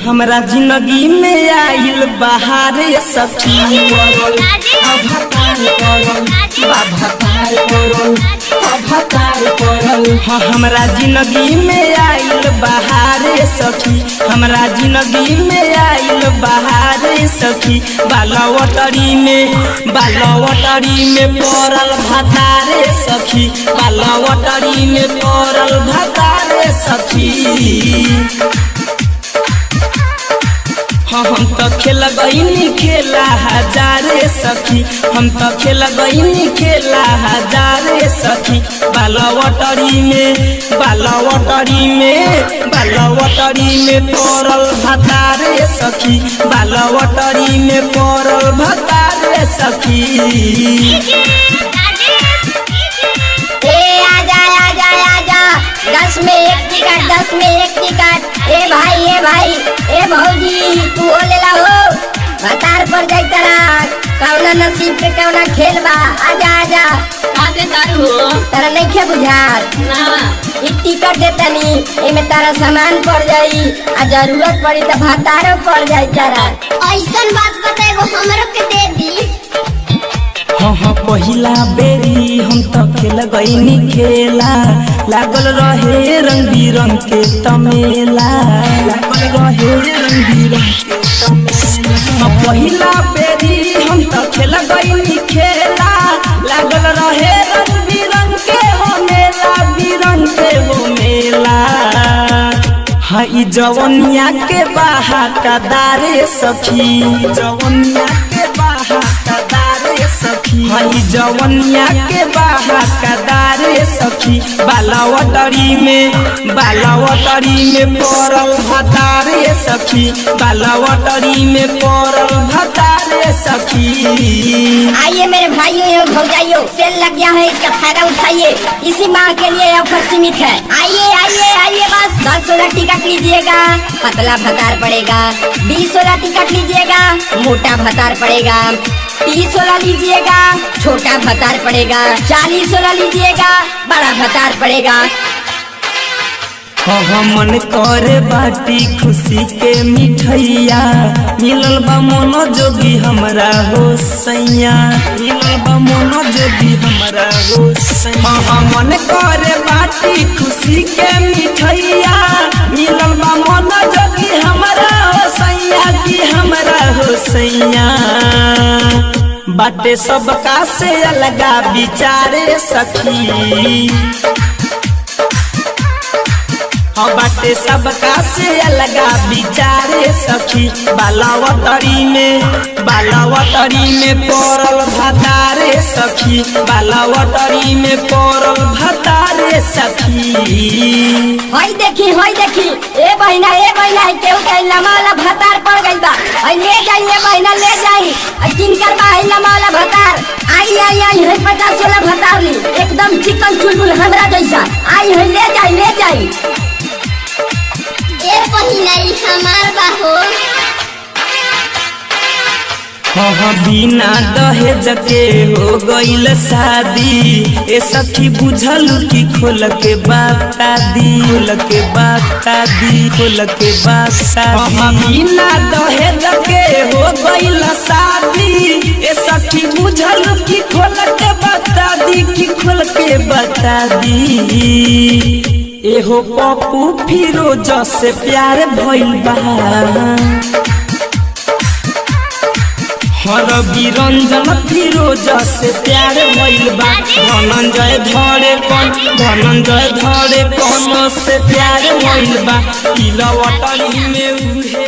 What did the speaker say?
हमरा जिंदगी में आइल बहार सखी हमरा जिंदगी में आइल बहार सखी हमरा जिंदगी में आइल बहार सखी बालवटरी में पड़ल भतारे सखी बालवटरी में पड़ल भतारे सखी हम तो खेल गईनी खेला हजारे सखी हम तो खेल गईनी खेला हजारे सखी बालवटरी में पड़ल भतारे सखी बालवटरी में पड़ल भतारे सखी। आजा 10 में एक टिकट ए भाई ए भौजी तू हो लेला हो भतार पर जाई तरा कौना नसीब पे कौना खेल बा आजा आते तारू हो तारा नइखे बुझात ना ई टिकट देतनी एमे तारा सामान पड़ जाई आ जरूरत पड़ी त भतारो पड़ जाई तारा ऐसन बात बताएगो हमरो के दे दी। हाँ पहिला बेरी हम तो खेल गईनी खेला लागल रहे रंग बिरंग के तमेला पहिला बेरी हम तो खेल गईनी खेला लागल रहे रंग बिरंग के हो मेला हाँ ई जवनिया के बाहा का दारे सखी जवनिया के बाहा का दारे सखी हाँ ई जवनिया के बाहा का दारे सखी बालवटरी में पड़ल भतारे सखी बालवटरी में पड़ल भतारे सखी। आइए मेरे भाइयों और भौजाइयों सेल लग गया है इसका फायदा उठाइए इसी माह के लिए ऑफर सीमित है। आइए बस 10-16 टिकट लीजिएगा पतला भतार पड़ेगा 20-16 टिकट लीजिएगा मोटा भतार पड़ेगा 30-16 लीजिएगा छोटा भतार पड़ेगा 40-16 लीजिएगा बड़ा भतार पड़ेगा। हाँ मन करे बाटी खुशी के मिठैया मिलल बा मोनो जोगी हमरा हो सैया मिलल बा मोनो जोगी हमरा हो सैया हाँ मन करे बाटी खुशी के मिठैया मिलल बा मोनो जोगी हमरा हो सैया की हमरा हो सैया बाटे सबका से अलगा विचारे सखी हाँ बाटे सबका से अलगा विचारे सखी बालवटरी में पड़ल भतारे सखी बालवटरी में पड़ल भतारे सखी। होई देखी ए बहिना केहू के लमाला भतार पड़ गइल बा ले जाइए बहिना ले जाई किनकर बा लमाला भतार आई है 50-16 भतार ली एकदम चिकन चुलबुल हमरा जैसा आई है ले जाई ए पहिलाई हमार बाहो हाँ बिना दहेज के हो गईल शादी ए सखी बुझल की खोल के बता दी हाँ बिना दहेज के हो गईल शादी ए सखी बुझल की खोल के बता दी एहो पप्पू फिरोज से प्यार भइल बा हर बिरंजन फिरोज से प्यार भइल बा धनंजय धरे कौन से प्यार भइल बा बालवटरी में उहे